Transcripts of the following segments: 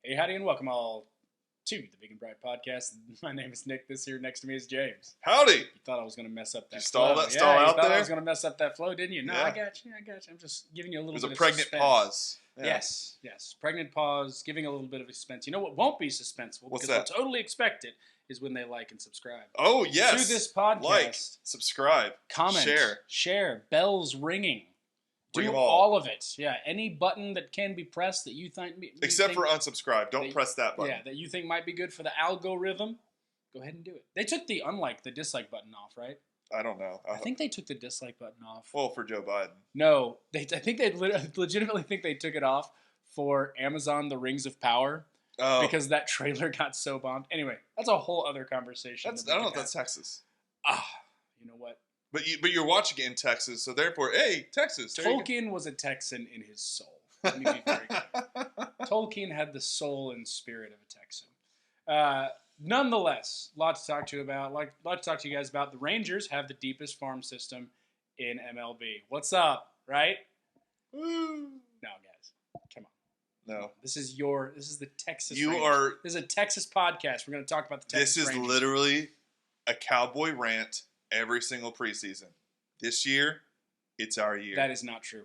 Hey, howdy, and welcome all to the Big and Bright Podcast. My name is Nick. This here next to me is James. Howdy. You thought I was going to mess up that flow. Stall out you there? thought I was going to mess up that flow, didn't you? No, Yeah. I got you. I'm just giving you a little There's bit a of pregnant suspense. pause. Yeah. Yes. Pregnant pause, giving a little bit of suspense. You know what won't be suspenseful? What's because that? we'll totally expect it, is when they like and subscribe. Oh, yes. To this podcast. Like, subscribe, Comment. Share. Bells ringing. Bring Do them all. of it. Yeah, any button that can be pressed that you think... Except for unsubscribe. Don't press that button. Yeah, that you think might be good for the algorithm. Go ahead and do it. They took the dislike button off, right? I don't know. I think they took the dislike button off. Well, for Joe Biden. No, I think they legitimately think they took it off for Amazon: The Rings of Power because that trailer got so bombed. Anyway, that's a whole other conversation. I don't know if that's Texas. You know what? But you're watching it in Texas, so therefore, hey, Texas. Tolkien was a Texan in his soul. Let me be very clear. Tolkien had the soul and spirit of a Texan. Nonetheless, a lot to talk to you about. A lot to talk to you guys about. The Rangers have the deepest farm system in MLB. What's up, right? Woo. No, guys, come on. No. This is the Texas. You Rangers. are. This is a Texas podcast. We're going to talk about the Texas. This is Rangers. literally a cowboy rant every single preseason. This year, it's our year. That is not true.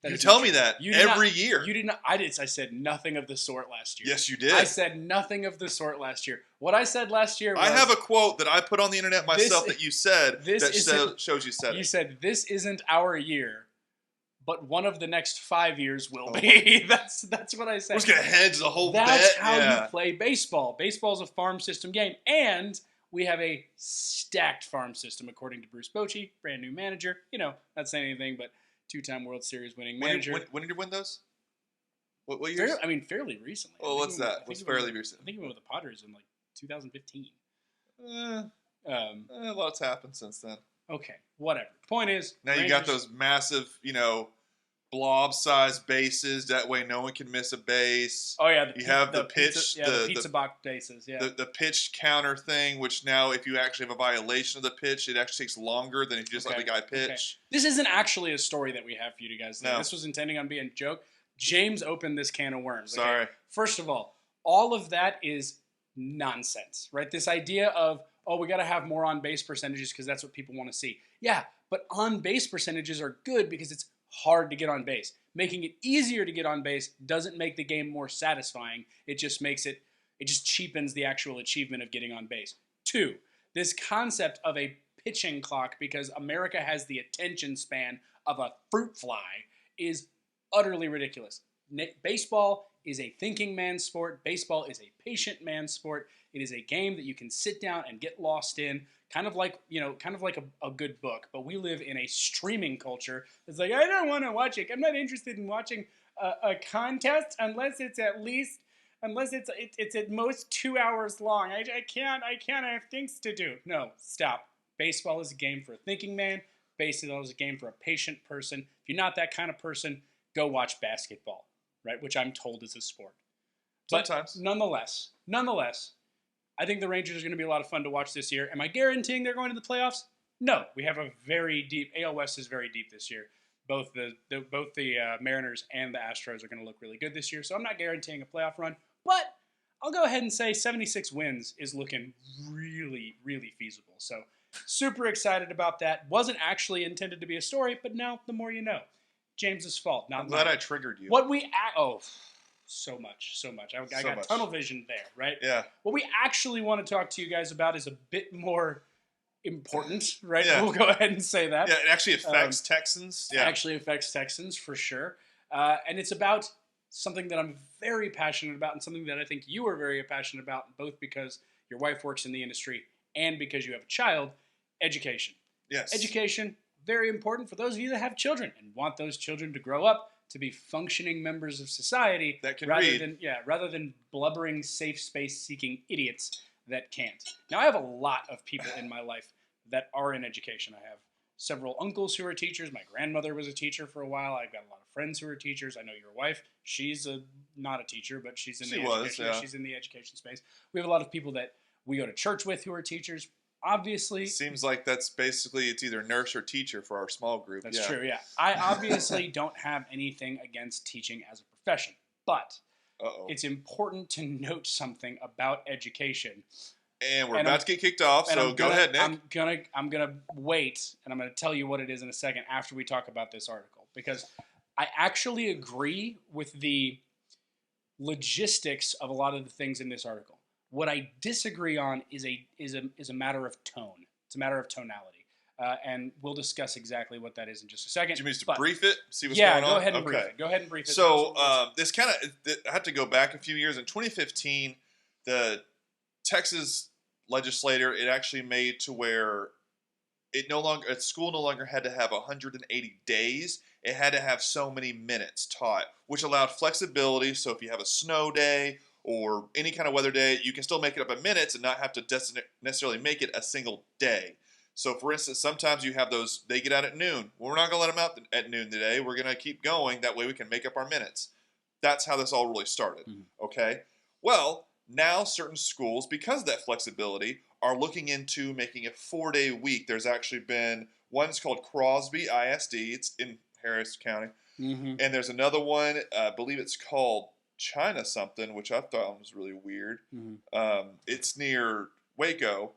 You tell me that every year. You did not. I said nothing of the sort last year. Yes, you did. I said nothing of the sort last year. What I said last year was... I have a quote that I put on the internet myself that you said that shows you said it. You said, this isn't our year, but one of the next 5 years will be. That's what I said. We're just going to hedge the whole bet. That's how you play baseball. Baseball is a farm system game, and we have a stacked farm system, according to Bruce Bochy, brand new manager. Not saying anything, but two-time World Series winning manager. When did you win those? What years? Fairly recently. Well, what's that? What's fairly recent? I think he went with the Padres in 2015. A lot's happened since then. Okay, whatever. Point is, now you got those massive, blob-sized bases. That way, no one can miss a base. Oh yeah, you have the pitch, the pizza box bases. Yeah, the pitch counter thing. Which now, if you actually have a violation of the pitch, it actually takes longer than if you just let the guy pitch. Okay. This isn't actually a story that we have for you guys. No. This was intending on being a joke. James opened this can of worms. Okay? Sorry. First of all of that is nonsense, right? This idea of, we got to have more on-base percentages because that's what people want to see. Yeah, but on-base percentages are good because it's hard to get on base. Making it easier to get on base doesn't make the game more satisfying. It just cheapens the actual achievement of getting on base. 2, this concept of a pitching clock, because America has the attention span of a fruit fly, is utterly ridiculous. Baseball is a thinking man's sport. Baseball is a patient man's sport. It is a game that you can sit down and get lost in, kind of like a good book. But we live in a streaming culture. It's like, I don't want to watch it. I'm not interested in watching a contest unless it's at most 2 hours long. I can't. I have things to do. No, stop. Baseball is a game for a thinking man. Baseball is a game for a patient person. If you're not that kind of person, go watch basketball, right? Which I'm told is a sport. Sometimes. But nonetheless, I think the Rangers are going to be a lot of fun to watch this year. Am I guaranteeing they're going to the playoffs? No. We have a very deep... AL West is very deep this year. Both the Mariners and the Astros are going to look really good this year, so I'm not guaranteeing a playoff run. But I'll go ahead and say 76 wins is looking really, really feasible. So super excited about that. Wasn't actually intended to be a story, but now the more you know. James's fault. I'm glad I triggered you. So much. I got tunnel vision there, right? Yeah. What we actually want to talk to you guys about is a bit more important, right? Yeah. We'll go ahead and say that. Yeah, it actually affects Texans. Yeah. It actually affects Texans, for sure. And it's about something that I'm very passionate about and something that I think you are very passionate about, both because your wife works in the industry and because you have a child, education. Yes. Education, very important for those of you that have children and want those children to grow up to be functioning members of society that can rather than blubbering, safe space-seeking idiots that can't. Now, I have a lot of people in my life that are in education. I have several uncles who are teachers. My grandmother was a teacher for a while. I've got a lot of friends who are teachers. I know your wife. She's not a teacher, but she's in she's in the education space. We have a lot of people that we go to church with who are teachers. Obviously, seems like that's basically it's either nurse or teacher for our small group. That's true, yeah. I obviously don't have anything against teaching as a profession, but Uh-oh. it's important to note something about education. And we're And about to get kicked off, so go ahead, Nick. I'm gonna wait, and I'm gonna tell you what it is in a second after we talk about this article, because I actually agree with the logistics of a lot of the things in this article. What I disagree on is a matter of tone. It's a matter of tonality, and we'll discuss exactly what that is in just a second. Do you mean to brief it? See what's yeah, going on? go ahead and brief it. Go ahead and brief it. So this kind of I have to go back a few years. In 2015, the Texas legislator, it actually made to where a school no longer had to have 180 days. It had to have so many minutes taught, which allowed flexibility. So if you have a snow day or any kind of weather day, you can still make it up in minutes and not have to necessarily make it a single day. So for instance, sometimes you have those, they get out at noon. Well, we're not going to let them out at noon today. We're going to keep going. That way we can make up our minutes. That's how this all really started. Mm-hmm. Okay. Well, now certain schools, because of that flexibility, are looking into making a 4-day week. There's actually been one's called Crosby ISD. It's in Harris County. Mm-hmm. And there's another one, I believe it's called China something, which I thought was really weird. Mm-hmm. It's near Waco.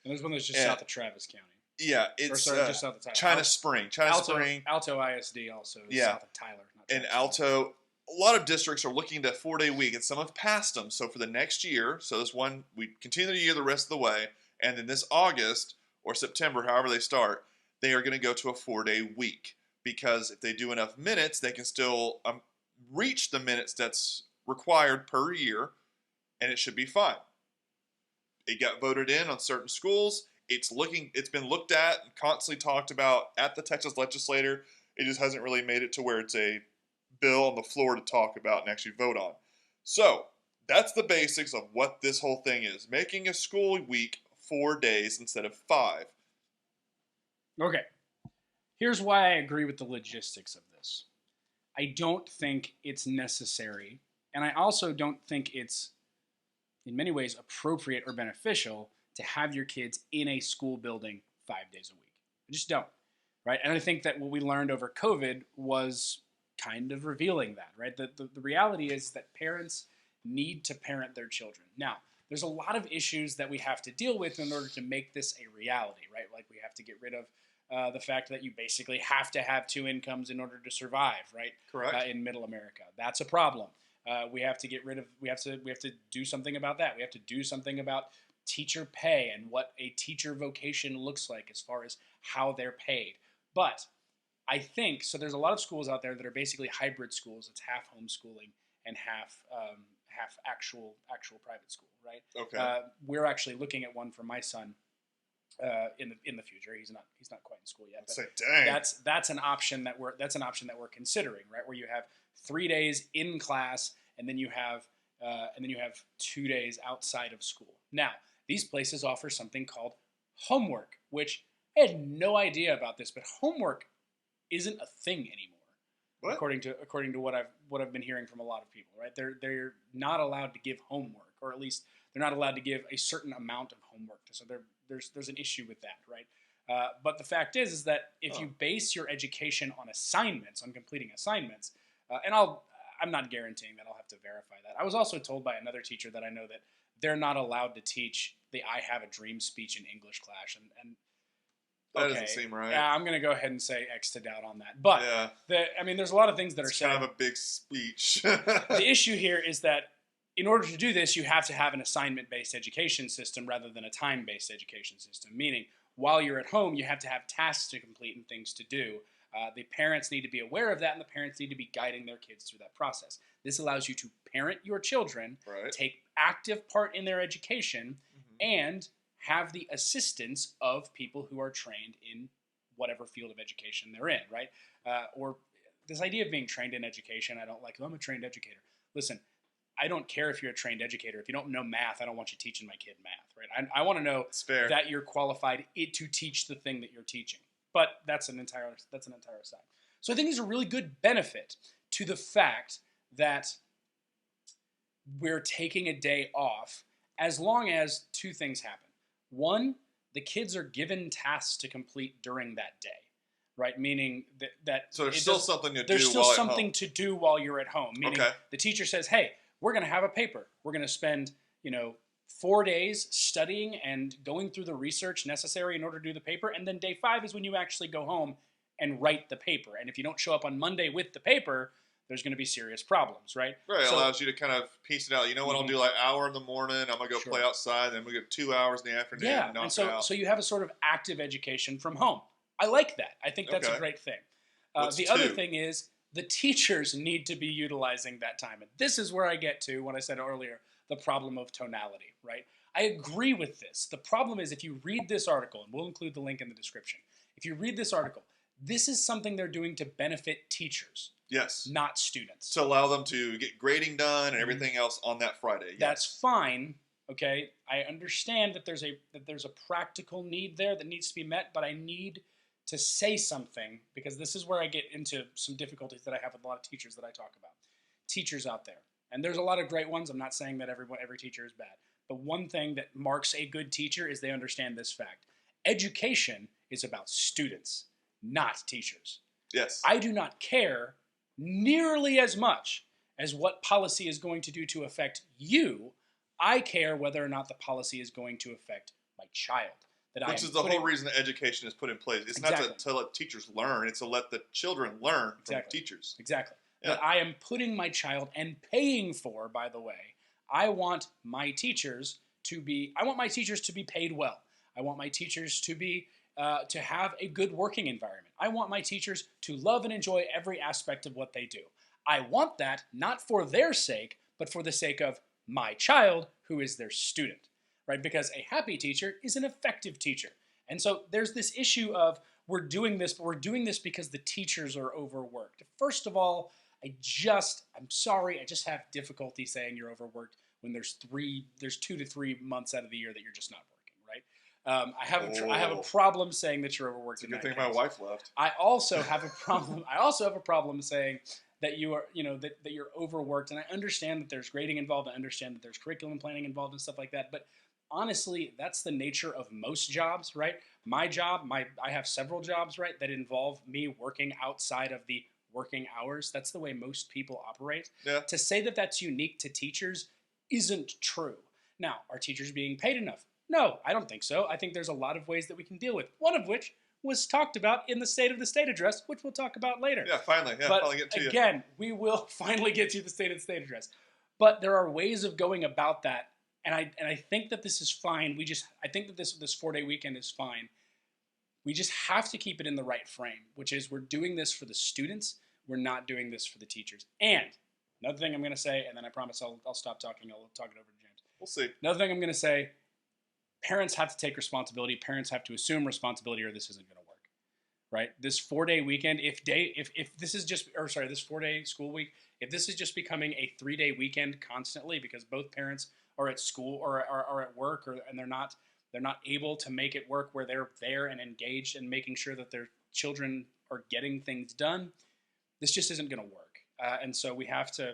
And there's one that's just south of Travis County. Yeah, it's just south of Tyler. China Spring. Alto ISD also is south of Tyler. And Alto, a lot of districts are looking to a 4-day week, and some have passed them. So for the next year, so this one, we continue the year the rest of the way, and then this August or September, however they start, they are going to go to a 4-day week. Because if they do enough minutes, they can still reach the minutes that's required per year, and it should be fine. It got voted in on certain schools. It's been looked at and constantly talked about at the Texas legislature. It just hasn't really made it to where it's a bill on the floor to talk about and actually vote on. So that's the basics of what this whole thing is. Making a school week 4 days instead of 5. Okay. Here's why I agree with the logistics of this. I don't think it's necessary, and I also don't think it's, in many ways, appropriate or beneficial to have your kids in a school building 5 days a week. I just don't, right? And I think that what we learned over COVID was kind of revealing that, right? The reality is that parents need to parent their children. Now, there's a lot of issues that we have to deal with in order to make this a reality, right? Like we have to get rid of the fact that you basically have to have 2 incomes in order to survive, right? Correct. In middle America. That's a problem. We have to do something about that. We have to do something about teacher pay and what a teacher vocation looks like as far as how they're paid. But I think, so there's a lot of schools out there that are basically hybrid schools. It's half homeschooling and half actual private school, right? Okay. We're actually looking at one for my son in the future. He's not quite in school yet. But dang. That's an option that we're considering, right? Where you have 3 days in class and then you have 2 days outside of school. Now, these places offer something called homework, which I had no idea about this, but homework isn't a thing anymore. What? According to what I've been hearing from a lot of people, right? They're not allowed to give homework, or at least they're not allowed to give a certain amount of homework. So there's an issue with that, right? But the fact is that if you base your education on assignments, on completing assignments, and I'm not guaranteeing that, I'll have to verify that. I was also told by another teacher that I know that they're not allowed to teach the "I have a dream" speech in English class, and that doesn't seem right. Yeah, I'm going to go ahead and say X to doubt on that. But there's a lot of things that it's are kind of a big speech. The issue here is that in order to do this, you have to have an assignment-based education system rather than a time-based education system. Meaning, while you're at home, you have to have tasks to complete and things to do. The parents need to be aware of that, and the parents need to be guiding their kids through that process. This allows you to parent your children, take active part in their education, and have the assistance of people who are trained in whatever field of education they're in, right? Or this idea of being trained in education, I don't like, I'm a trained educator. Listen, I don't care if you're a trained educator. If you don't know math, I don't want you teaching my kid math, right? I want to know that you're qualified to teach the thing that you're teaching. But that's an entire aside. So I think there's a really good benefit to the fact that we're taking a day off as long as 2 things happen. One, the kids are given tasks to complete during that day. right? Meaning that So there's still something to do there's still while at something home. to do while you're at home. Meaning Okay. the teacher says, "Hey, we're going to have a paper. We're going to spend 4 days studying and going through the research necessary in order to do the paper, and then day 5 is when you actually go home and write the paper. And if you don't show up on Monday with the paper, there's going to be serious problems, right? Right, it So, allows you to kind of piece it out. You know what? I'll do like hour in the morning. I'm gonna go Sure. play outside. Then we get 2 hours in the afternoon. yeah, Knock and it so out. so you have a sort of active education from home. I like that. I think that's a Okay. great thing. What's The other two? thing is the teachers need to be utilizing that time, and this is where I get to what I said earlier: the problem of tonality. Right? I agree with this. The problem is if you read this article, and we'll include the link in the description. If you read this article, this is something they're doing to benefit teachers, Yes. not students. To allow them to get grading done and Mhm. everything else on that Friday. Yes. That's fine. Okay, I understand that there's a practical need there that needs to be met, but I need to say something because this is where I get into some difficulties that I have with a lot of teachers that I talk about. Teachers out there, and there's a lot of great ones. I'm not saying that every teacher is bad, but one thing that marks a good teacher is they understand this fact: education is about students, not teachers. Yes. I do not care nearly as much as what policy is going to do to affect you. I care whether or not the policy is going to affect my child. Which is the whole reason that education is put in place. It's Exactly. not to let teachers learn. It's to let the children learn from Exactly. teachers. Exactly. Yeah. That I am putting my child and paying for, by the way. I want my teachers to be paid well. I want my teachers to have a good working environment. I want my teachers to love and enjoy every aspect of what they do. I want that not for their sake, but for the sake of my child, who is their student, right? Because a happy teacher is an effective teacher. And so there's this issue of we're doing this, but we're doing this because the teachers are overworked. First of all, I'm sorry, I just have difficulty saying you're overworked when there's 2 to 3 months out of the year that you're just not working, right? I have a problem saying that you're overworked. It's a good thing my wife left. I also have a problem. I also have a problem saying that you are, that you're overworked. And I understand that there's grading involved. I understand that there's curriculum planning involved and stuff like that. But honestly, that's the nature of most jobs, right? My job, I have several jobs, right, that involve me working outside of the working hours. That's the way most people operate. Yeah. To say that that's unique to teachers isn't true. Now, are teachers being paid enough? No, I don't think so. I think there's a lot of ways that we can deal with. One of which was talked about in the State of the State address, which we'll talk about later. Yeah, finally. Yeah, but finally get to you. again, we will finally get to the State of the State address. But there are ways of going about that, and I think that this is fine. I think that this 4-day weekend is fine. We just have to keep it in the right frame, which is we're doing this for the students. We're not doing this for the teachers. And another thing I'm going to say, and then I promise I'll stop talking. I'll talk it over to James. We'll see. Another thing I'm going to say, parents have to take responsibility. Parents have to assume responsibility, or this isn't going to work, right? This 4-day weekend, if this is just, or sorry, this 4-day school week, if this is just becoming a 3-day weekend constantly because both parents are at school or are at work, and they're not able to make it work where they're there and engaged and making sure that their children are getting things done, this just isn't going to work. And so we have to,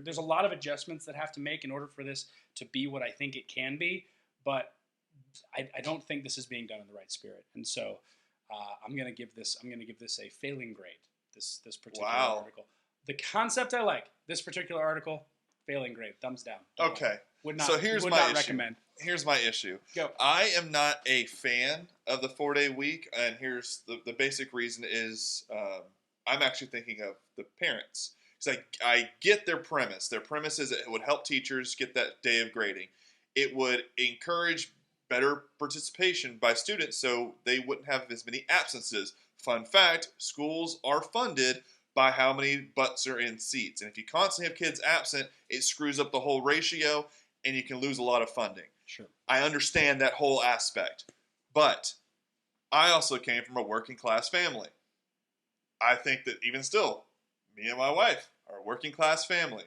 there's a lot of adjustments that have to make in order for this to be what I think it can be. But I don't think this is being done in the right spirit. And so I'm going to give this a failing grade. This particular article. The concept I like. This particular article, failing grade, thumbs down. Okay. Would not recommend. Here's my issue. Go. I am not a fan of the 4-day week, and here's the basic reason is I'm actually thinking of the parents. Because I get their premise. Their premise is it would help teachers get that day of grading. It would encourage better participation by students so they wouldn't have as many absences. Fun fact, schools are funded by how many butts are in seats. And if you constantly have kids absent, it screws up the whole ratio and you can lose a lot of funding. Sure. I understand that whole aspect. But I also came from a working class family. I think that even still, me and my wife are a working class family.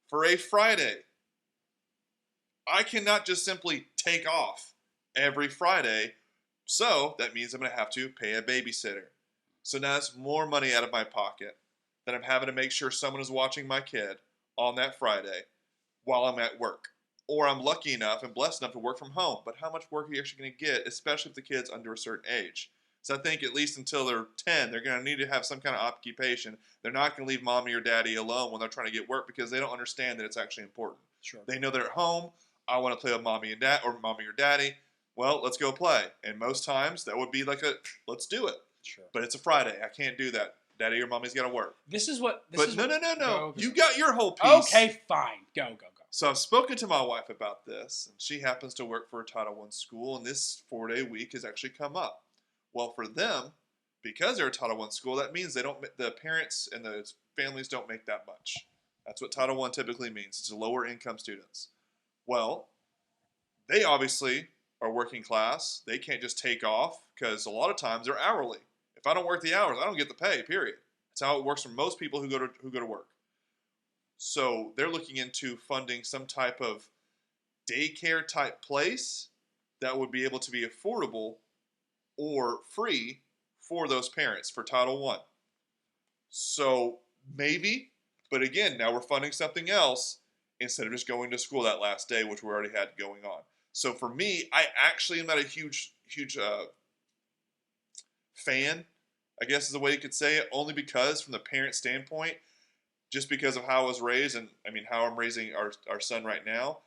For a Friday, I cannot just simply take off every Friday. So that means I'm going to have to pay a babysitter. So now that's more money out of my pocket that I'm having to make sure someone is watching my kid on that Friday while I'm at work. Or I'm lucky enough and blessed enough to work from home. But how much work are you actually going to get, especially if the kid's under a certain age? So I think at least until they're 10, they're going to need to have some kind of occupation. They're not going to leave mommy or daddy alone when they're trying to get work because they don't understand that it's actually important. Sure. They know they're at home. I want to play with mommy and dad or mommy or daddy. Well, let's go play. And most times that would be like let's do it. Sure. But it's a Friday. I can't do that. Daddy or mommy's got to work. No. You got your whole piece. Okay, fine. Go. So I've spoken to my wife about this, and she happens to work for a Title I school, and this 4-day week has actually come up. Well, for them, because they're a Title I school, that means the parents and the families don't make that much. That's what Title I typically means. It's lower income students. Well, they obviously are working class. They can't just take off because a lot of times they're hourly. If I don't work the hours, I don't get the pay, period. That's how it works for most people who go to work. So they're looking into funding some type of daycare type place that would be able to be affordable or free for those parents for Title I. So maybe, but again, now we're funding something else instead of just going to school that last day, which we already had going on. So for me, I actually am not a huge fan, I guess is the way you could say it, only because from the parent standpoint, just because of how I was raised and how I'm raising our son right now,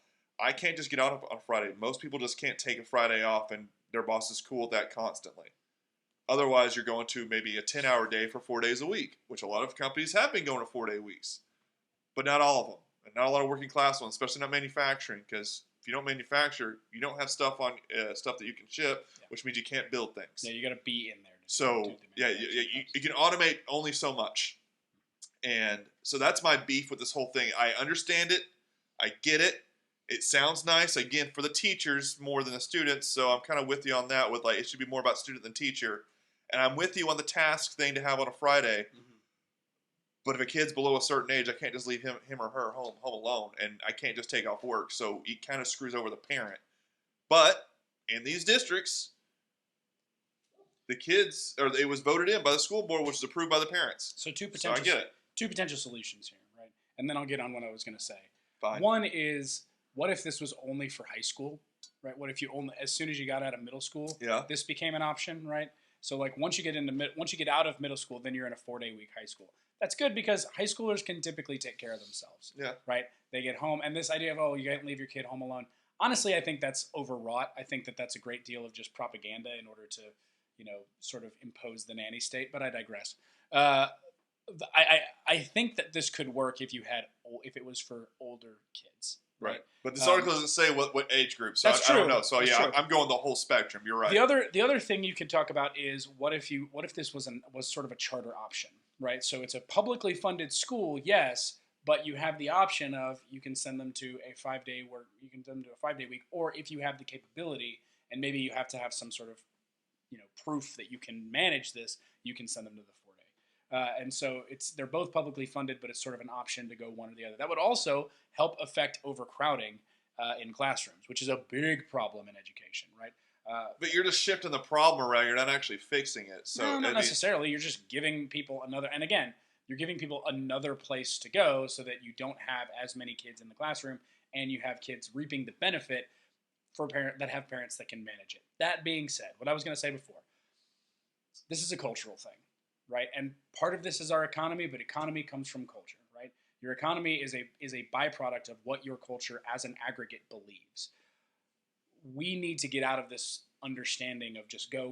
I can't just get out on Friday. Most people just can't take a Friday off and their boss is cool with that constantly. Otherwise, you're going to maybe a 10-hour day for 4 days a week, which a lot of companies have been going to 4-day weeks, but not all of them. And not a lot of working class ones, especially not manufacturing, because if you don't manufacture, you don't have stuff that you can ship, which means you can't build things. Yeah, you got to be in there. So you can automate only so much. And so that's my beef with this whole thing. I understand it. I get it. It sounds nice, again, for the teachers more than the students. So I'm kind of with you on that with it should be more about student than teacher. And I'm with you on the task thing to have on a Friday. Mm-hmm. But if a kid's below a certain age, I can't just leave him or her home alone. And I can't just take off work. So it kind of screws over the parent. But in these districts, the kids, or it was voted in by the school board, which was approved by the parents. So I get it. Two potential solutions here, right? And then I'll get on what I was going to say. Fine. One is, what if this was only for high school, right? What if as soon as you got out of middle school, this became an option, right? So once you get out of middle school, then you're in a 4-day week high school. That's good because high schoolers can typically take care of themselves. Yeah. Right? They get home, and this idea of, you can't leave your kid home alone. Honestly, I think that's overwrought. I think that's a great deal of just propaganda in order to, sort of impose the nanny state. But I digress. I think that this could work if it was for older kids. Right. But this article doesn't say what age group, so I don't know. So I'm going the whole spectrum. You're right. The other thing you could talk about is what if this was sort of a charter option, right? So it's a publicly funded school, yes, but you have the option of you can send them to a 5-day week, or if you have the capability and maybe you have to have some sort of proof that you can manage this, you can send them to the 4-day. And so they're both publicly funded, but it's sort of an option to go one or the other. That would also help affect overcrowding in classrooms, which is a big problem in education, right? But you're just shifting the problem around. You're not actually fixing it. So no, not necessarily. You're just giving people you're giving people another place to go so that you don't have as many kids in the classroom and you have kids reaping the benefit that have parents that can manage it. That being said, what I was going to say before, this is a cultural thing. Right, and part of this is our economy, but economy comes from culture, right? Your economy is a byproduct of what your culture as an aggregate believes. We need to get out of this understanding of just go,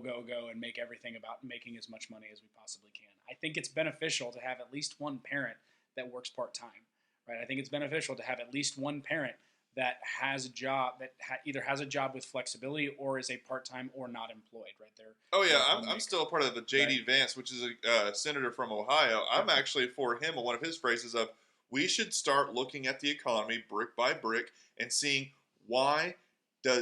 and make everything about making as much money as we possibly can. I think it's beneficial to have at least one parent that works part-time, right? I think it's beneficial to have at least one parent that has a job that either has a job with flexibility or is a part-time or not employed, right there. I'm still a part of the J.D. Vance, which is a senator from Ohio. I'm actually for him on one of his phrases of, we should start looking at the economy brick by brick and seeing why do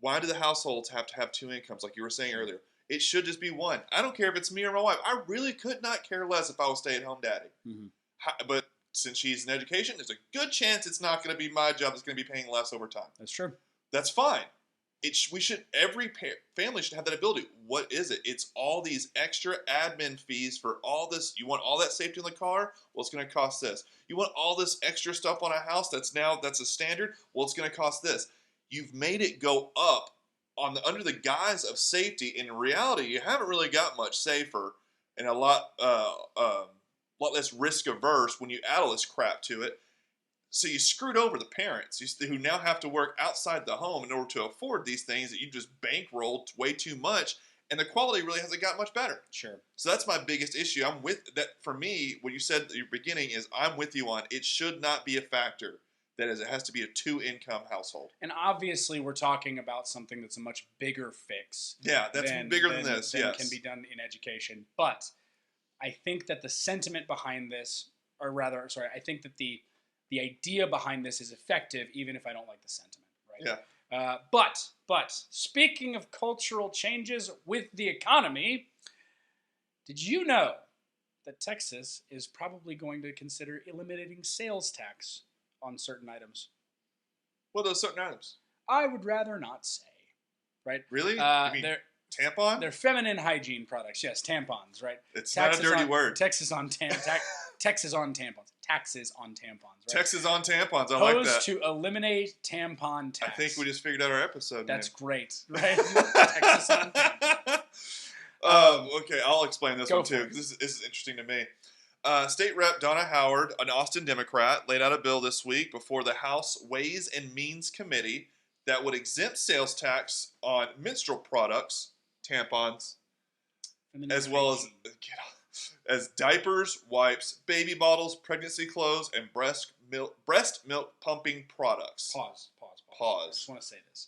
the households have to have two incomes, like you were saying earlier. It should just be one. I don't care if it's me or my wife. I really could not care less if I was stay-at-home daddy. Mm-hmm. But since she's in education, there's a good chance it's not going to be my job that's going to be paying less over time. That's true. That's fine. Every family should have that ability. What is it? It's all these extra admin fees for all this. You want all that safety in the car? Well, it's going to cost this. You want all this extra stuff on a house that's a standard? Well, it's going to cost this. You've made it go up under the guise of safety. In reality, you haven't really got much safer and a lot less risk averse when you add all this crap to it. So you screwed over the parents who now have to work outside the home in order to afford these things that you just bankrolled way too much, and the quality really hasn't got much better. Sure. So that's my biggest issue. I'm with that. For me, what you said at the beginning is I'm with you on it should not be a factor. That is, it has to be a 2-income household. And obviously, we're talking about something that's a much bigger fix. Yeah, that's bigger than this. Than yes. can be done in education. But I think that the sentiment behind this, or rather, sorry, I think that the idea behind this is effective, even if I don't like the sentiment, right? Yeah. But speaking of cultural changes with the economy, did you know that Texas is probably going to consider eliminating sales tax on certain items? What are those certain items? I would rather not say, right? Really? You mean tampon? They're feminine hygiene products. Yes, tampons, right? It's not a dirty word. Taxes on tampons. Taxes on tampons, right? Texas on tampons. I like that. Opposed to eliminate tampon tax. I think we just figured out our episode. That's great, right? Texas on tampons. Okay, I'll explain this one too, because this is interesting to me. State Rep Donna Howard, an Austin Democrat, laid out a bill this week before the House Ways and Means Committee that would exempt sales tax on menstrual products, tampons, as well as diapers, wipes, baby bottles, pregnancy clothes, and breast milk pumping products. Pause. I just want to say this.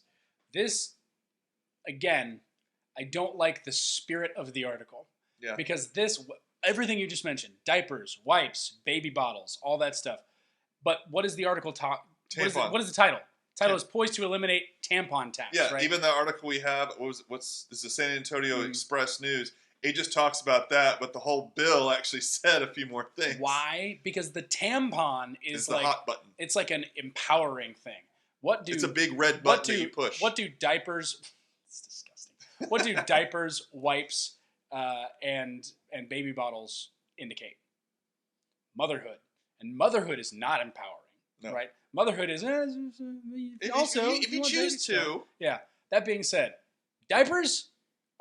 This, again, I don't like the spirit of the article. Yeah. Because everything you just mentioned, diapers, wipes, baby bottles, all that stuff. But what is the article talk? What is the title? The title is poised to eliminate tampon tax. Yeah, right? Even the article we have, this is the San Antonio Express News. It just talks about that, but the whole bill actually said a few more things. Why? Because the tampon is the hot button. It's like an empowering thing. It's a big red button that you push. What do diapers? It's disgusting. What do diapers, wipes, and baby bottles indicate? Motherhood, and motherhood is not empowering, right? Motherhood is if you choose to. Yeah. That being said, diapers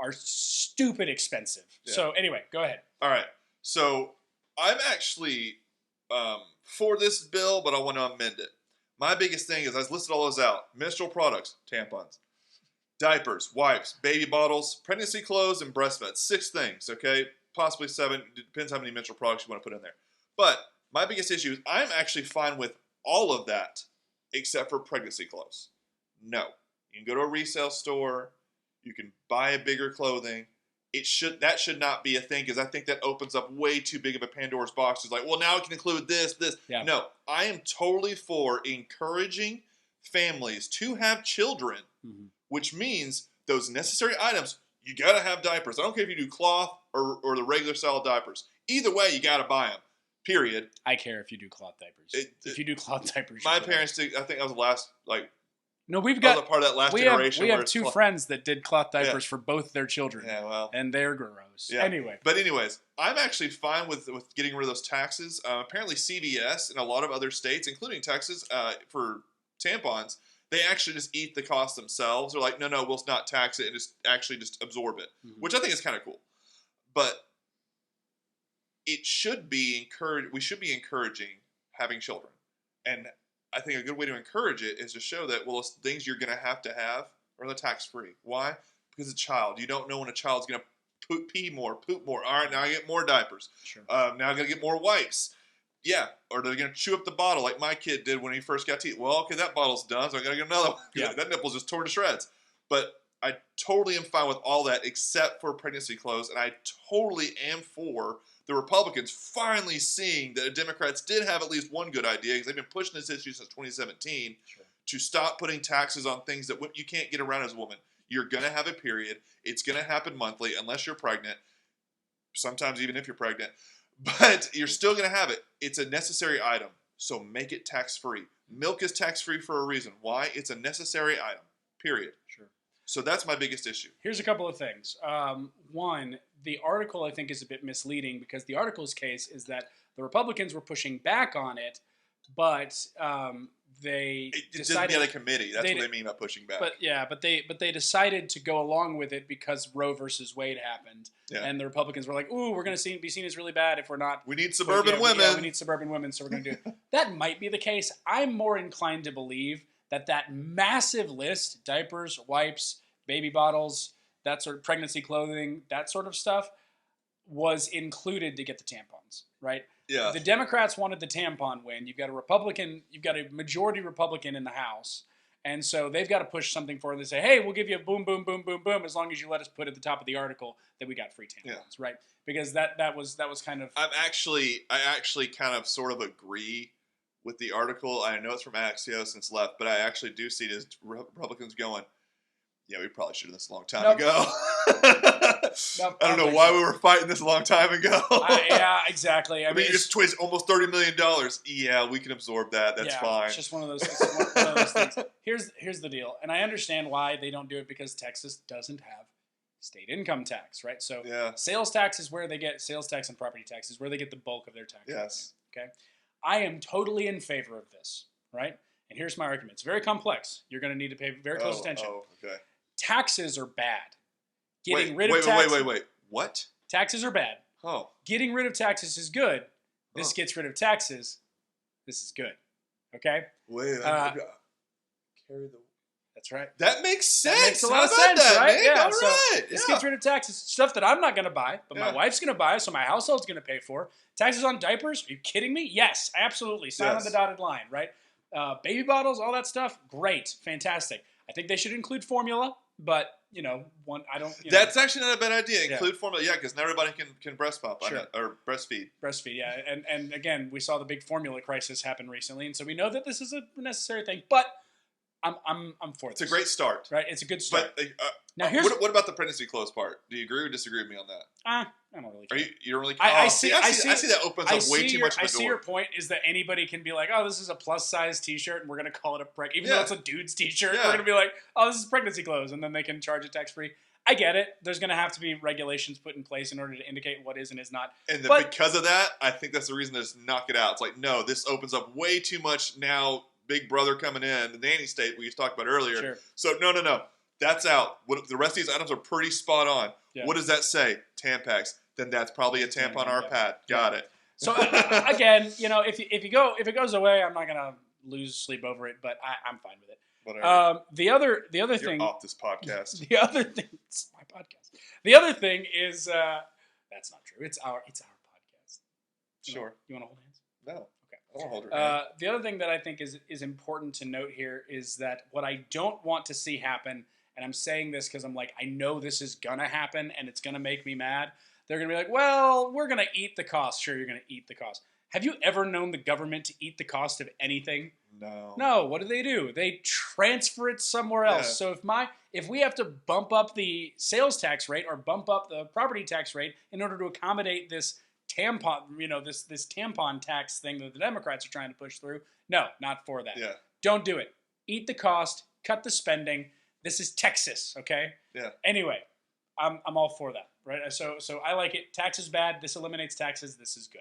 are stupid expensive. Yeah. So anyway, go ahead. All right. So I'm actually for this bill, but I want to amend it. My biggest thing is I listed all those out: menstrual products, tampons, diapers, wipes, baby bottles, pregnancy clothes, and breastfeeds. 6 things, okay? Possibly 7. It depends how many menstrual products you want to put in there. But my biggest issue is I'm actually fine with all of that except for pregnancy clothes. No. You can go to a resale store. You can buy a bigger clothing. That should not be a thing, because I think that opens up way too big of a Pandora's box. It's like, well, now it can include this. Yeah. No, I am totally for encouraging families to have children, which means those necessary items, you got to have diapers. I don't care if you do cloth or the regular style diapers. Either way, you got to buy them, period. I care if you do cloth diapers. If you do cloth diapers. My parents did. I think I was the last, no, we've got. I was a part of that last generation. We have 2 friends that did cloth diapers for both their children. Yeah, well, and they're gross. Yeah. Anyway, but anyways, I'm actually fine with getting rid of those taxes. Apparently, CVS and a lot of other states, including Texas, for tampons, they actually just eat the cost themselves. They're like, no, we'll not tax it and just absorb it, which I think is kind of cool. But it should be encouraged. We should be encouraging having children, and I think a good way to encourage it is to show that, well, it's things you're going to have are the tax-free. Why? Because a child. You don't know when a child's going to pee more, poop more. All right, now I get more diapers. Sure. Now I'm going to get more wipes. Yeah, or they're going to chew up the bottle like my kid did when he first got teeth. Well, okay, that bottle's done, so I got to get another one. Yeah. That nipple's just torn to shreds. But I totally am fine with all that except for pregnancy clothes, and I totally am for the Republicans finally seeing that the Democrats did have at least one good idea, because they've been pushing this issue since 2017, to stop putting taxes on things that you can't get around as a woman. You're going to have a period. It's going to happen monthly unless you're pregnant, sometimes even if you're pregnant. But you're still going to have it. It's a necessary item, so make it tax-free. Milk is tax-free for a reason. Why? It's a necessary item, period. Sure. So that's my biggest issue. Here's a couple of things. One, the article, I think, is a bit misleading, because the article's case is that the Republicans were pushing back on it, but they It doesn't decided get a committee. That's they what they mean by pushing back. but they decided to go along with it because Roe versus Wade happened, Yeah. and the Republicans were like, "Ooh, we're going to be seen as really bad if we're not." We need suburban women. Yeah, we need suburban women, so we're going to do it. That might be the case. I'm more inclined to believe that massive list, diapers, wipes, baby bottles, that sort of pregnancy clothing, that sort of stuff, was included to get the tampons, right? Yeah. The Democrats wanted the tampon win. You've got a majority Republican in the House. And so they've got to push something forward. They say, hey, we'll give you a boom, boom, boom, boom, boom, as long as you let us put at the top of the article that we got free tampons, right? Because that was kind of... I actually kind of sort of agree with the article. I know it's from Axios and it's left, but I actually do see it as Republicans going, yeah, we probably should have done this a long time ago. Nope, I don't know why we were fighting this a long time ago. Yeah, exactly. I mean, you just twist almost $30 million. Yeah, we can absorb that. That's fine. It's just one of those things. Here's the deal, and I understand why they don't do it, because Texas doesn't have state income tax, right? So sales tax is where they get sales tax, and property tax is where they get the bulk of their tax. Yes. Okay. I am totally in favor of this, right? And here's my argument. It's very complex. You're going to need to pay very close attention. Oh, okay. Taxes are bad. Wait. What? Taxes are bad. Oh. Getting rid of taxes is good. This gets rid of taxes. This is good. Okay? Wait. Carry the... That's right. That makes sense. That makes a lot of sense, right? Man? Yeah. All right. This gets rid of taxes. Stuff that I'm not going to buy, but my wife's going to buy, so my household's going to pay for. Taxes on diapers? Are you kidding me? Yes, absolutely. Sign on the dotted line, right? Baby bottles, all that stuff? Great. Fantastic. I think they should include formula, but, That's actually not a bad idea. Include formula, because not everybody can breast pump or breastfeed. Breastfeed, yeah. And again, we saw the big formula crisis happen recently, and so we know that this is a necessary thing, but I'm for this. It's a great start. Right? It's a good start. But now what about the pregnancy clothes part? Do you agree or disagree with me on that? I don't really care. You don't really care? I see that opens up way too much of the door. I see your point is that anybody can be like, oh, this is a plus size t-shirt and we're going to call it even though it's a dude's t-shirt, we're going to be like, oh, this is pregnancy clothes, and then they can charge it tax-free. I get it. There's going to have to be regulations put in place in order to indicate what is and is not. And because of that, I think that's the reason to just knock it out. It's like, no, this opens up way too much now. Big brother coming in, the nanny state we used to talk about earlier. Sure. So no, that's out. The rest of these items are pretty spot on. Yeah. What does that say? Tampax. Then that's probably a tampon or a pad. Got it. So again, if it goes away, I'm not gonna lose sleep over it, but I'm fine with it. Whatever. The other You're thing off this podcast. The other thing, it's my podcast. The other thing is that's not true. It's our podcast. Sure. You want to hold hands? No. I'll hold her hand. The other thing that I think is important to note here is that what I don't want to see happen, and I'm saying this because I'm like, I know this is going to happen and it's going to make me mad. They're going to be like, well, we're going to eat the cost. Sure, you're going to eat the cost. Have you ever known the government to eat the cost of anything? No. No, what do? They transfer it somewhere else. So if we have to bump up the sales tax rate or bump up the property tax rate in order to accommodate this tampon, this tampon tax thing that the Democrats are trying to push through. No, not for that. Yeah. Don't do it. Eat the cost. Cut the spending. This is Texas, okay? Yeah. Anyway, I'm all for that, right? So I like it. Tax is bad. This eliminates taxes. This is good.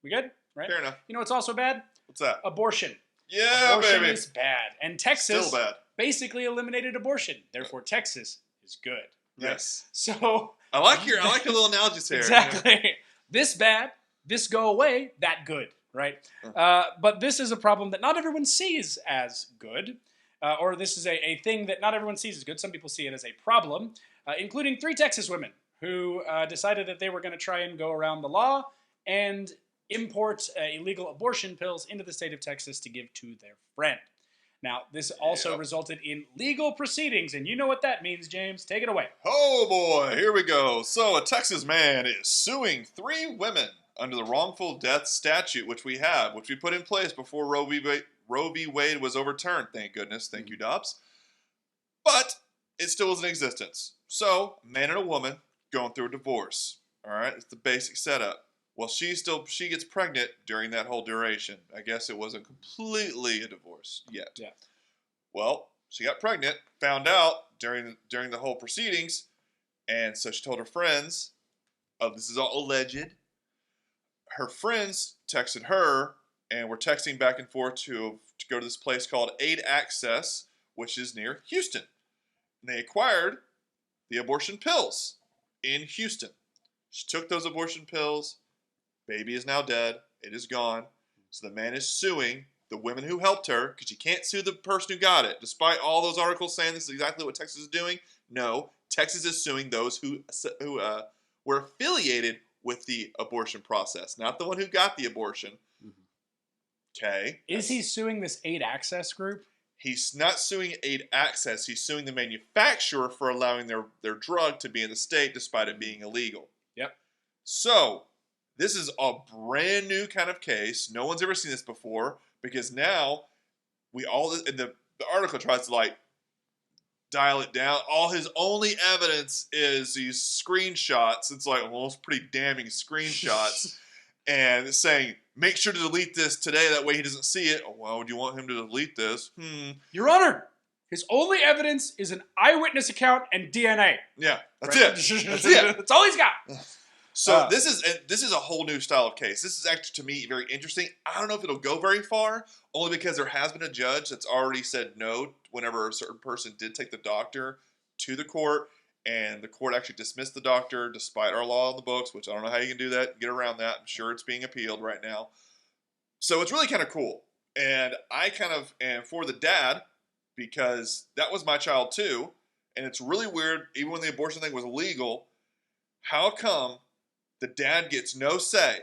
We good? Right? Fair enough. You know what's also bad? What's that? Abortion. Yeah, abortion baby. is bad. And Texas Still bad. Basically eliminated abortion. Therefore, Texas is good. Right? Yes. So I like your little analogies here. Exactly. Yeah. This bad, this go away, that good, right? But this is a problem that not everyone sees as good, or this is a thing that not everyone sees as good. Some people see it as a problem, including 3 Texas women who decided that they were going to try and go around the law and import illegal abortion pills into the state of Texas to give to their friend. Now, this also resulted in legal proceedings, and you know what that means, James. Take it away. Oh, boy. Here we go. So, a Texas man is suing 3 women under the wrongful death statute, which we put in place before Roe v. Wade was overturned. Thank goodness. Thank you, Dobbs. But it still is in existence. So, man and a woman going through a divorce. All right? It's the basic setup. Well, she gets pregnant during that whole duration. I guess it wasn't completely a divorce yet. Yeah. Well, she got pregnant, found out during the whole proceedings, and so she told her friends, this is all alleged. Her friends texted her and were texting back and forth to go to this place called Aid Access, which is near Houston. And they acquired the abortion pills in Houston. She took those abortion pills. Baby is now dead. It is gone. So the man is suing the women who helped her, because you can't sue the person who got it. Despite all those articles saying this is exactly what Texas is doing, no, Texas is suing those who were affiliated with the abortion process, not the one who got the abortion. Okay. Is he suing this Aid Access group? He's not suing Aid Access. He's suing the manufacturer for allowing their drug to be in the state despite it being illegal. Yep. So this is a brand new kind of case. No one's ever seen this before, because now the article tries to like dial it down. All his only evidence is these screenshots. It's like almost pretty damning screenshots, and saying, make sure to delete this today. That way he doesn't see it. Oh, well, would you want him to delete this? Your Honor, his only evidence is an eyewitness account and DNA. Yeah, that's right? it. That's it. That's all he's got. So this is a whole new style of case. This is actually, to me, very interesting. I don't know if it'll go very far, only because there has been a judge that's already said no whenever a certain person did take the doctor to the court, and the court actually dismissed the doctor despite our law on the books, which I don't know how you can do that and get around that. I'm sure it's being appealed right now. So it's really kind of cool. And I kind of am for the dad, because that was my child too. And it's really weird, even when the abortion thing was illegal, how come the dad gets no say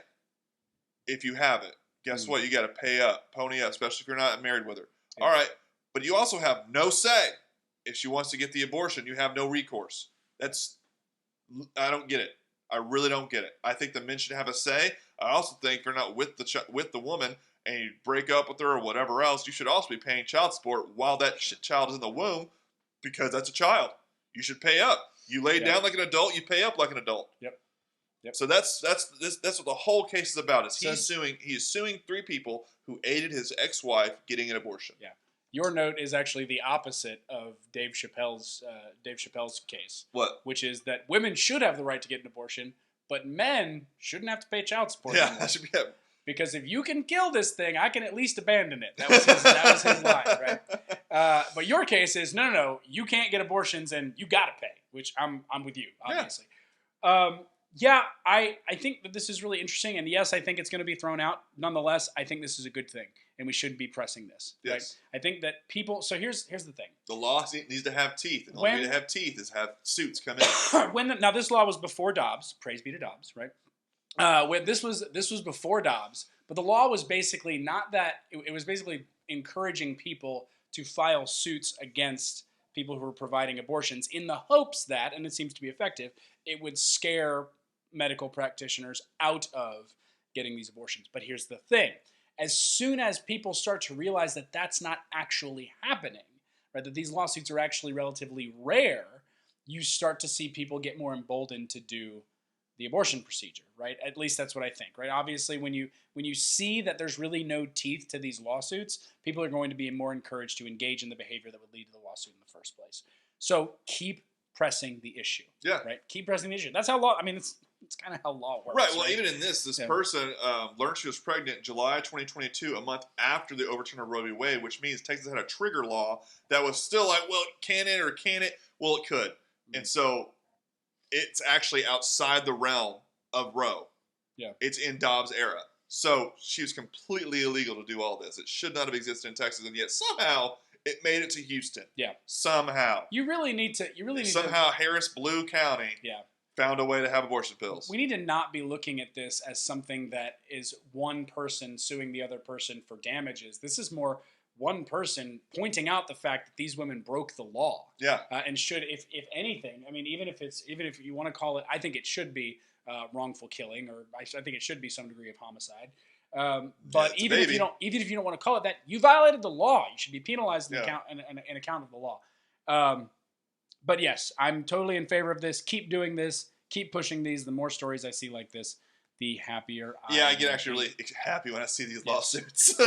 if you have it? Guess what? You got to pay up, pony up, especially if you're not married with her. Yeah. All right. But you also have no say. If she wants to get the abortion, you have no recourse. I don't get it. I really don't get it. I think the men should have a say. I also think if you're not with the woman and you break up with her or whatever else, you should also be paying child support while that child is in the womb, because that's a child. You should pay up. You lay down like an adult, you pay up like an adult. Yep. So that's what the whole case is about. He is suing 3 people who aided his ex-wife getting an abortion. Yeah. Your note is actually the opposite of Dave Chappelle's case. What? Which is that women should have the right to get an abortion, but men shouldn't have to pay child support. Yeah, that should be it. Because if you can kill this thing, I can at least abandon it. That was his line, right? But your case is no, you can't get abortions and you got to pay, which I'm with you, obviously. Yeah. I think that this is really interesting, and yes, I think it's going to be thrown out. Nonetheless, I think this is a good thing, and we shouldn't be pressing this. Yes. Right? I think that people. So here's the thing. The law needs to have teeth, and the only way to have teeth is have suits come in. Now this law was before Dobbs. Praise be to Dobbs, right? When this was before Dobbs, but the law was basically not that. It was basically encouraging people to file suits against people who were providing abortions in the hopes that, and it seems to be effective, it would scare medical practitioners out of getting these abortions. But here's the thing. As soon as people start to realize that that's not actually happening, right, that these lawsuits are actually relatively rare, you start to see people get more emboldened to do the abortion procedure, right? At least that's what I think, right? Obviously, when you see that there's really no teeth to these lawsuits, people are going to be more encouraged to engage in the behavior that would lead to the lawsuit in the first place. So keep pressing the issue. Yeah. Right? Keep pressing the issue. That's how law, I mean, it's kind of how law works. Right. Well, even in this person learned she was pregnant in July 2022, a month after the overturn of Roe v. Wade, which means Texas had a trigger law that was still like, well, can it or can't it? Well, it could. Mm-hmm. And so it's actually outside the realm of Roe. Yeah. It's in Dobbs' era. So she was completely illegal to do all this. It should not have existed in Texas, and yet somehow it made it to Houston. Yeah. Somehow. You really need to. Somehow Harris Blue County. Yeah. Found a way to have abortion pills. We need to not be looking at this as something that is one person suing the other person for damages. This is more one person pointing out the fact that these women broke the law. Yeah. And should, if anything, I mean, even if you want to call it, I think it should be wrongful killing, or I think it should be some degree of homicide. But even if you don't want to call it that, you violated the law. You should be penalized in account of the law. But yes, I'm totally in favor of this. Keep doing this. Keep pushing these. The more stories I see like this, the happier I get actually really happy when I see these lawsuits.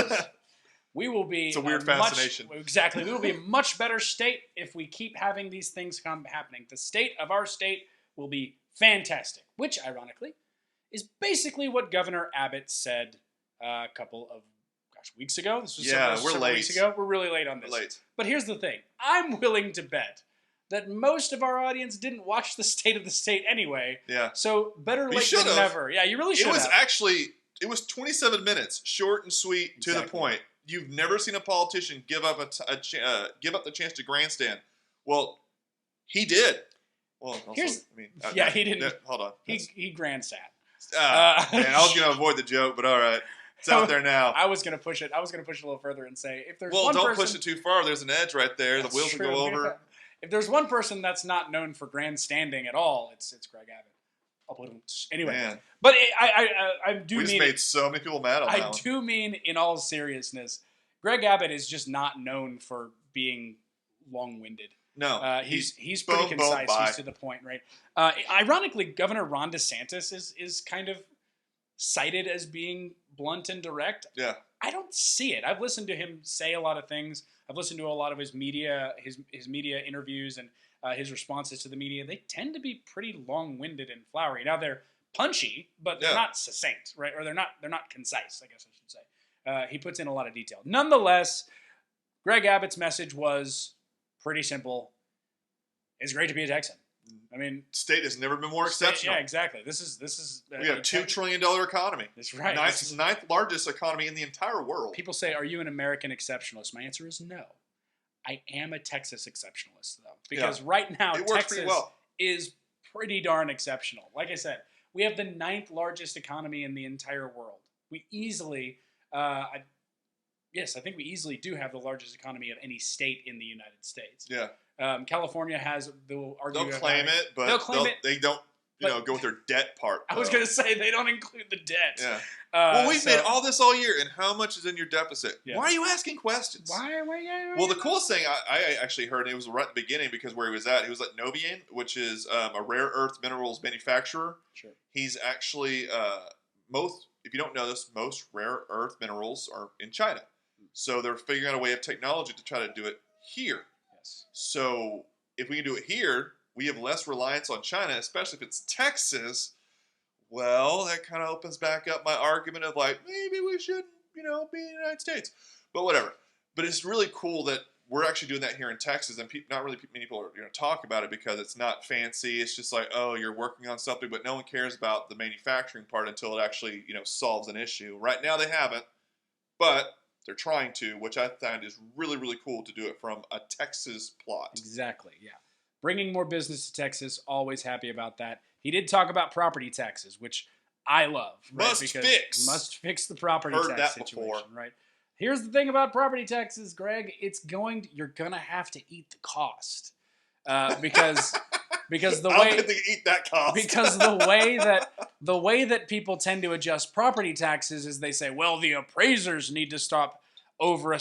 We will be. It's a weird fascination. Exactly. We will be a much better state if we keep having these things happening. The state of our state will be fantastic, which, ironically, is basically what Governor Abbott said a couple of weeks ago. This was Yeah, we're several late. weeks ago. We're really late on this. We're late. But here's the thing. I'm willing to bet that most of our audience didn't watch the State of the State anyway. Yeah. So better You late should've. than never. Yeah, you really should have. It was 27 minutes, short and sweet, to the point. You've never seen a politician give up the chance to grandstand. Well, he did. Well, also, he didn't. Hold on. He grandstand. Man, I was going to avoid the joke, but all right. It's out there now. I was going to push it. I was going to push it a little further and say, if there's don't push it too far. There's an edge right there. The wheels will go over. If there's one person that's not known for grandstanding at all, it's Greg Abbott. Anyway, Man. But I do mean... We just made so many people mad on that one. I do mean, in all seriousness, Greg Abbott is just not known for being long-winded. No. He's pretty concise. He's to the point, right? Ironically, Governor Ron DeSantis is kind of cited as being blunt and direct. Yeah. I don't see it. I've listened to him say a lot of things. I've listened to a lot of his media interviews and his responses to the media. They tend to be pretty long-winded and flowery. Now they're punchy, but they're not succinct, right? Or they're not concise, I guess I should say. He puts in a lot of detail. Nonetheless, Greg Abbott's message was pretty simple. It's great to be a Texan. I mean, state has never been more exceptional. Yeah, exactly. This is. We have $2 trillion economy. That's right. Ninth largest economy in the entire world. People say, "Are you an American exceptionalist?" My answer is no. I am a Texas exceptionalist, though, because right now Texas is pretty darn exceptional. Like I said, we have the 9th largest economy in the entire world. We easily, I think we easily do have the largest economy of any state in the United States. Yeah. California has. They'll claim it, but they don't. Go with their debt part. I was going to say they don't include the debt. Yeah. Well, we've made all this all year, and how much is in your deficit? Yeah. Why are you asking questions? Why well, the coolest thing I actually heard, and it was right at the beginning because where he was at Novian, which is a rare earth minerals manufacturer. Sure. He's actually if you don't know this, most rare earth minerals are in China. So they're figuring out a way of technology to try to do it here. Yes. So if we can do it here, we have less reliance on China, especially if it's Texas. Well, that kind of opens back up my argument of maybe we shouldn't, be in the United States. But whatever. But it's really cool that we're actually doing that here in Texas, and not really many people are going to talk about it because it's not fancy. It's just you're working on something, but no one cares about the manufacturing part until it actually, solves an issue. Right now they haven't, but they're trying to, which I find is really, really cool to do it from a Texas plot. Exactly, yeah. Bringing more business to Texas, always happy about that. He did talk about property taxes, which I love. Right? Must fix the property tax situation, right? Here's the thing about property taxes, Greg. You're gonna have to eat the cost because the way I don't think they eat that cost. Because the way that people tend to adjust property taxes is they say, well, the appraisers need to stop over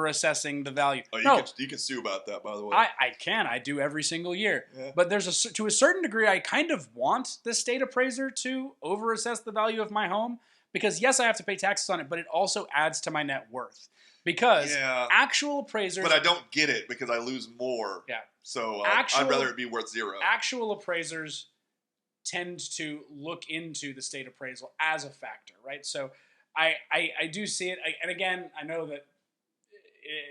assessing the value. Oh, you can sue about that, by the way. I do every single year. Yeah. But to a certain degree, I kind of want the state appraiser to over assess the value of my home because yes, I have to pay taxes on it, but it also adds to my net worth because actual appraisers. But I don't get it because I lose more. Yeah. So I'd rather it be worth zero. Actual appraisers tend to look into the state appraisal as a factor, right? So I do see it, and again, I know that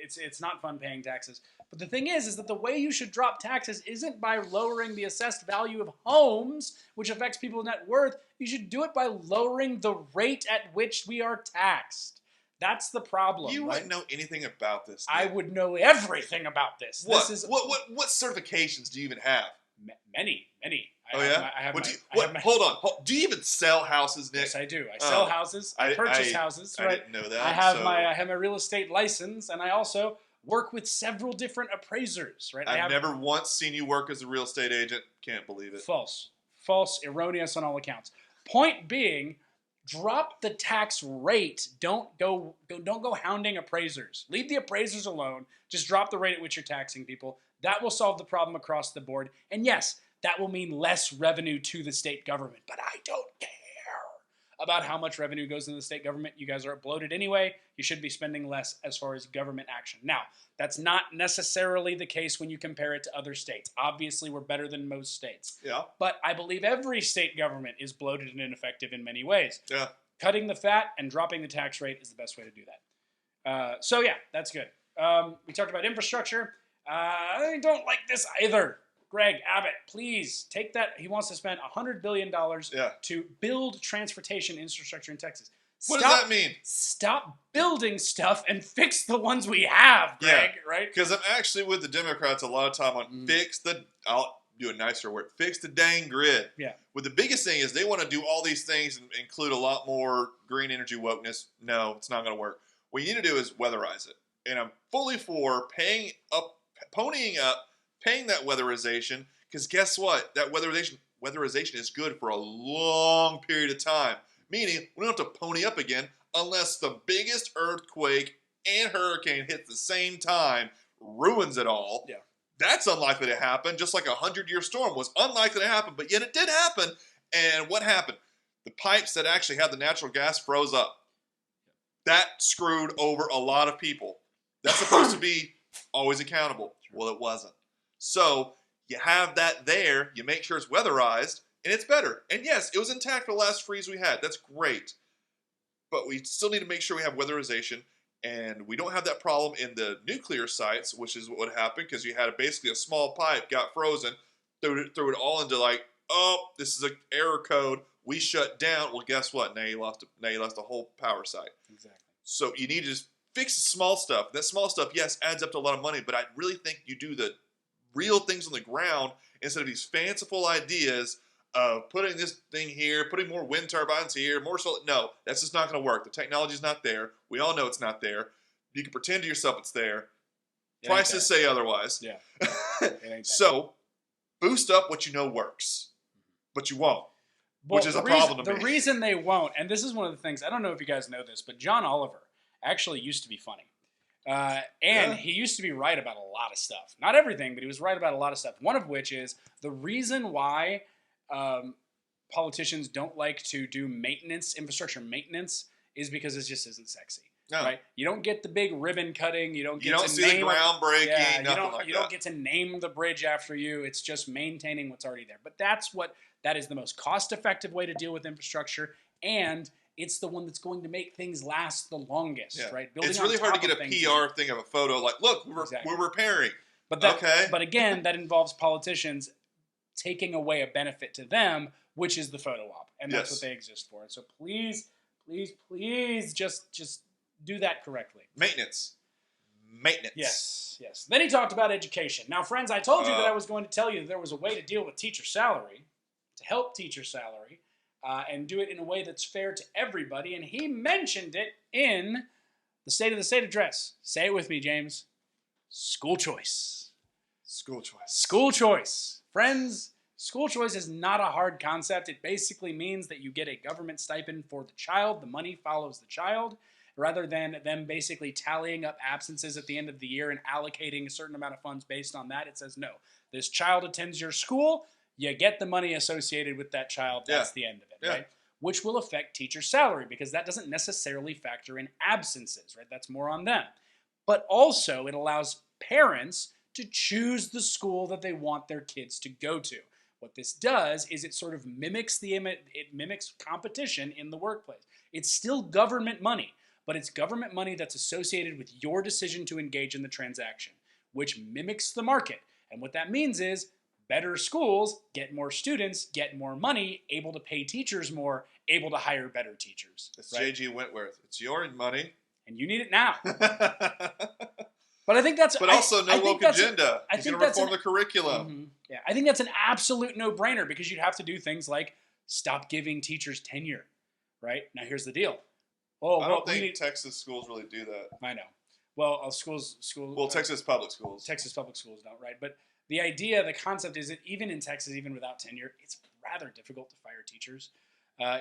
it's not fun paying taxes, but the thing is that the way you should drop taxes isn't by lowering the assessed value of homes, which affects people's net worth. You should do it by lowering the rate at which we are taxed. That's the problem. You wouldn't know anything about this. I would know everything about this. What certifications do you even have? Many. Oh yeah. Hold on. Do you even sell houses, Nick? Yes, I do. I sell houses. I purchase houses. Right? I didn't know that. I have my real estate license, and I also work with several different appraisers. Right. I've never once seen you work as a real estate agent. Can't believe it. False, erroneous on all accounts. Point being, drop the tax rate. Don't go hounding appraisers. Leave the appraisers alone. Just drop the rate at which you're taxing people. That will solve the problem across the board. And yes, that will mean less revenue to the state government. But I don't care about how much revenue goes into the state government. You guys are bloated anyway. You should be spending less as far as government action. Now, that's not necessarily the case when you compare it to other states. Obviously, we're better than most states. Yeah. But I believe every state government is bloated and ineffective in many ways. Yeah. Cutting the fat and dropping the tax rate is the best way to do that. So yeah, that's good. We talked about infrastructure. I don't like this either. Greg Abbott, please take that. He wants to spend $100 billion to build transportation infrastructure in Texas. What does that mean? Stop building stuff and fix the ones we have, Greg, right? Because I'm actually with the Democrats a lot of time on I'll do a nicer word, fix the dang grid. Yeah. But the biggest thing is they want to do all these things and include a lot more green energy wokeness. No, it's not going to work. What you need to do is weatherize it. And I'm fully for paying that weatherization, because guess what? That weatherization is good for a long period of time. Meaning, we don't have to pony up again unless the biggest earthquake and hurricane hit at the same time, ruins it all. Yeah. That's unlikely to happen, just like a 100-year storm was unlikely to happen, but yet it did happen. And what happened? The pipes that actually had the natural gas froze up. That screwed over a lot of people. That's supposed to be always accountable. Well, it wasn't. So you have that there. You make sure it's weatherized, and it's better. And yes, it was intact for the last freeze we had. That's great. But we still need to make sure we have weatherization, and we don't have that problem in the nuclear sites, which is what happened, because you had basically a small pipe, got frozen, threw it all into like, oh, this is an error code. We shut down. Well, guess what? Now you lost the whole power site. Exactly. So you need to just fix the small stuff. That small stuff, yes, adds up to a lot of money, but I really think you do the real things on the ground instead of these fanciful ideas of putting this thing here, putting more wind turbines here, more solar. No, that's just not going to work. The technology's not there. We all know it's not there. You can pretend to yourself it's there. Prices say otherwise. Yeah. So boost up what you know works, but you won't. Which is a problem to me. The reason they won't, and this is one of the things, I don't know if you guys know this, but John Oliver actually used to be funny. He used to be right about a lot of stuff. Not everything, but he was right about a lot of stuff. One of which is the reason why politicians don't like to do infrastructure maintenance, is because it just isn't sexy. No. Right? You don't get the big ribbon cutting. You don't see the groundbreaking. Yeah, you don't get to name the bridge after you. It's just maintaining what's already there. But that is the most cost-effective way to deal with infrastructure, and it's the one that's going to make things last the longest, right? It's really hard to get a PR thing of a photo like, look, we're repairing. But again, that involves politicians taking away a benefit to them, which is the photo op, and that's what they exist for. And so please, just do that correctly. Maintenance. Yes. Then he talked about education. Now, friends, I told you that I was going to tell you that there was a way to deal with teacher salary, to help teacher salary, and do it in a way that's fair to everybody. And he mentioned it in the State of the State address. Say it with me, James. School choice. School choice. School choice. Friends, school choice is not a hard concept. It basically means that you get a government stipend for the child. The money follows the child, rather than them basically tallying up absences at the end of the year and allocating a certain amount of funds based on that. It says, no, this child attends your school. You get the money associated with that child. That's the end of it, right? Which will affect teacher salary, because that doesn't necessarily factor in absences, right? That's more on them. But also, it allows parents to choose the school that they want their kids to go to. What this does is it sort of mimics competition in the workplace. It's still government money, but it's government money that's associated with your decision to engage in the transaction, which mimics the market. And what that means is better schools get more students, get more money, able to pay teachers more, able to hire better teachers. It's right? J.G. Wentworth. It's your money. And you need it now. But I think that's... But also no woke agenda. He's going to reform the curriculum. Mm-hmm. Yeah, I think that's an absolute no-brainer, because you'd have to do things like stop giving teachers tenure, right? Now, here's the deal. I don't think Texas schools really do that. I know. Well, Texas public schools. Texas public schools don't, right? But the idea, the concept is that even in Texas, even without tenure, it's rather difficult to fire teachers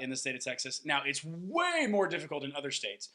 in the state of Texas. Now, it's way more difficult in other states,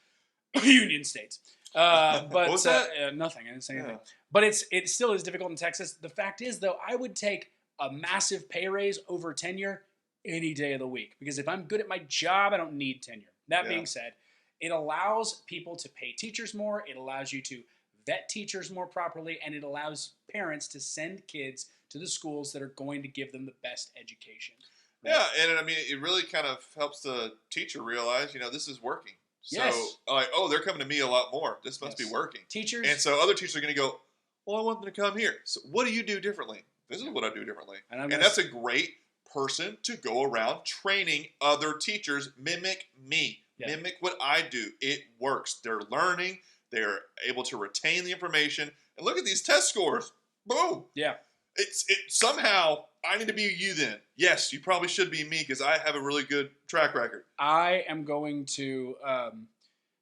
union states. But what was that? Nothing. I didn't say anything. But it still is difficult in Texas. The fact is, though, I would take a massive pay raise over tenure any day of the week, because if I'm good at my job, I don't need tenure. That being said, it allows people to pay teachers more. It allows you to vet teachers more properly, and it allows parents to send kids to the schools that are going to give them the best education. Right? Yeah, and I mean, it really kind of helps the teacher realize, this is working. So, Yes. like, oh, they're coming to me a lot more. This must be working. Teachers. And so other teachers are going to go, well, I want them to come here. So what do you do differently? This is what I do differently. And that's a great person to go around training other teachers. Mimic me. Yeah. Mimic what I do. It works. They're learning. They're able to retain the information. And look at these test scores. Boom. Yeah. It's somehow I need to be you then. Yes, you probably should be me because I have a really good track record. I am going to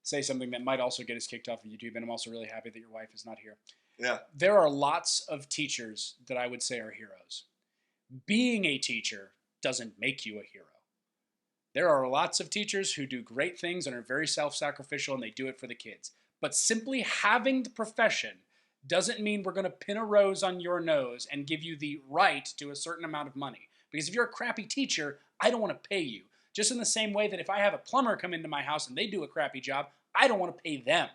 say something that might also get us kicked off of YouTube, and I'm also really happy that your wife is not here. Yeah. There are lots of teachers that I would say are heroes. Being a teacher doesn't make you a hero. There are lots of teachers who do great things and are very self-sacrificial, and they do it for the kids. But simply having the profession doesn't mean we're going to pin a rose on your nose and give you the right to a certain amount of money. Because if you're a crappy teacher, I don't want to pay you. Just in the same way that if I have a plumber come into my house and they do a crappy job, I don't want to pay them.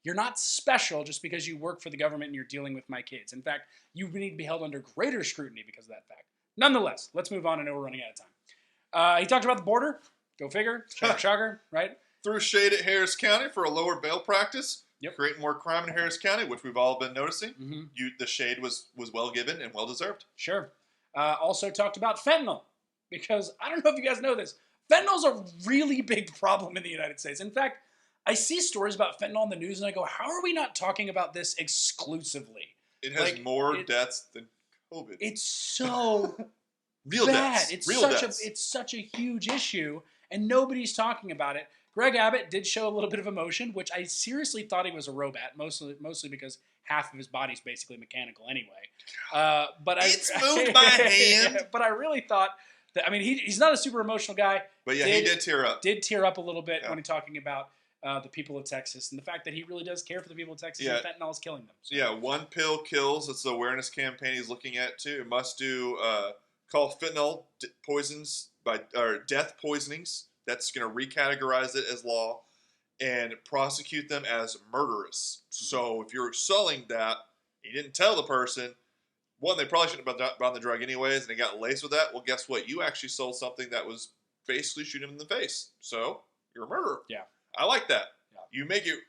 You're not special just because you work for the government and you're dealing with my kids. In fact, you need to be held under greater scrutiny because of that fact. Nonetheless, let's move on. I know we're running out of time. He talked about the border. Go figure. Shocker, right? Threw shade at Harris County for a lower bail practice. Yep. Creating more crime in Harris County, which we've all been noticing. Mm-hmm. The shade was well given and well deserved. Sure. Also talked about fentanyl, because I don't know if you guys know this. Fentanyl's a really big problem in the United States. In fact, I see stories about fentanyl on the news and I go, how are we not talking about this exclusively? It has more deaths than COVID. It's so real bad. Deaths. It's real such deaths. it's such a huge issue and nobody's talking about it. Greg Abbott did show a little bit of emotion, which I seriously thought he was a robot, mostly because half of his body's basically mechanical anyway. But it's moved by hand. But I really thought that, I mean, he's not a super emotional guy. But yeah, he did tear up. Did tear up a little bit when he's talking about the people of Texas and the fact that he really does care for the people of Texas and fentanyl is killing them. So. Yeah, one pill kills. It's the awareness campaign he's looking at too. It must do call fentanyl poisons or death poisonings. That's going to recategorize it as law and prosecute them as murderous. So if you're selling that, you didn't tell the person, one, they probably shouldn't have bought the drug anyways, and they got laced with that. Well, guess what? You actually sold something that was basically shooting them in the face. So you're a murderer. Yeah. I like that. Yeah. You make it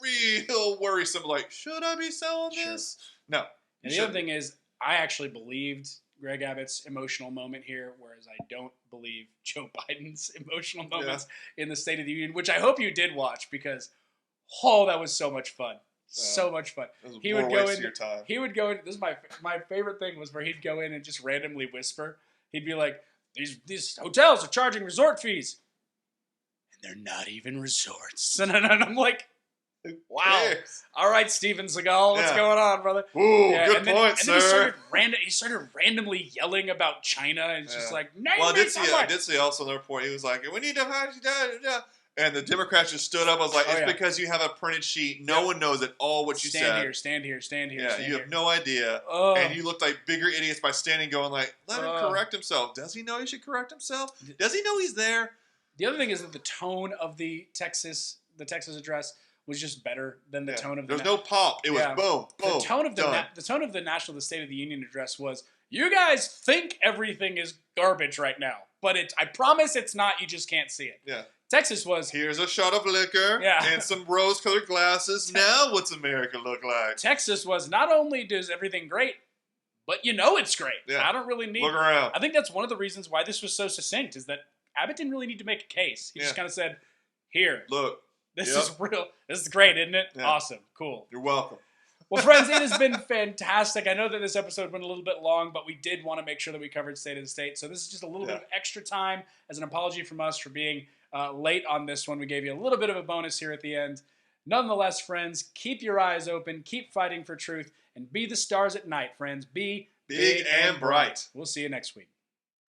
real worrisome, like, should I be selling this? No. And the other thing is, I actually believed Greg Abbott's emotional moment here, whereas I don't believe Joe Biden's emotional moments in the State of the Union, which I hope you did watch because, that was so much fun. So much fun. He would go in. He would go in. This is my favorite thing was where he'd go in and just randomly whisper. He'd be like, "These hotels are charging resort fees, and they're not even resorts." And I'm like, wow. All right, Steven Seagal, what's going on, brother? Ooh, good point, sir. And then he started randomly yelling about China, and it's just like, I did see also in the report, he was like, we need to, and the Democrats just stood up. I was like, it's because you have a printed sheet. No one knows at all what you said. Stand here. Yeah, you have no idea. And you look like bigger idiots by standing going like, let him correct himself. Does he know he should correct himself? Does he know he's there? The other thing is that the tone of the Texas address was just better than the tone of the... There's no pop. It was boom, boom, the tone of the State of the Union address was, you guys think everything is garbage right now, but I promise it's not, you just can't see it. Yeah. Texas was... Here's a shot of liquor and some rose-colored glasses. Now what's America look like? Texas was, not only does everything great, but it's great. Yeah. I don't really need... Look around. I think that's one of the reasons why this was so succinct, is that Abbott didn't really need to make a case. He just kind of said, here. Look. This is real. This is great, isn't it? Yeah. Awesome. Cool. You're welcome. Well, friends, it has been fantastic. I know that this episode went a little bit long, but we did want to make sure that we covered State of the State. So this is just a little bit of extra time as an apology from us for being late on this one. We gave you a little bit of a bonus here at the end. Nonetheless, friends, keep your eyes open, keep fighting for truth, and be the stars at night, friends. Be big and bright. We'll see you next week.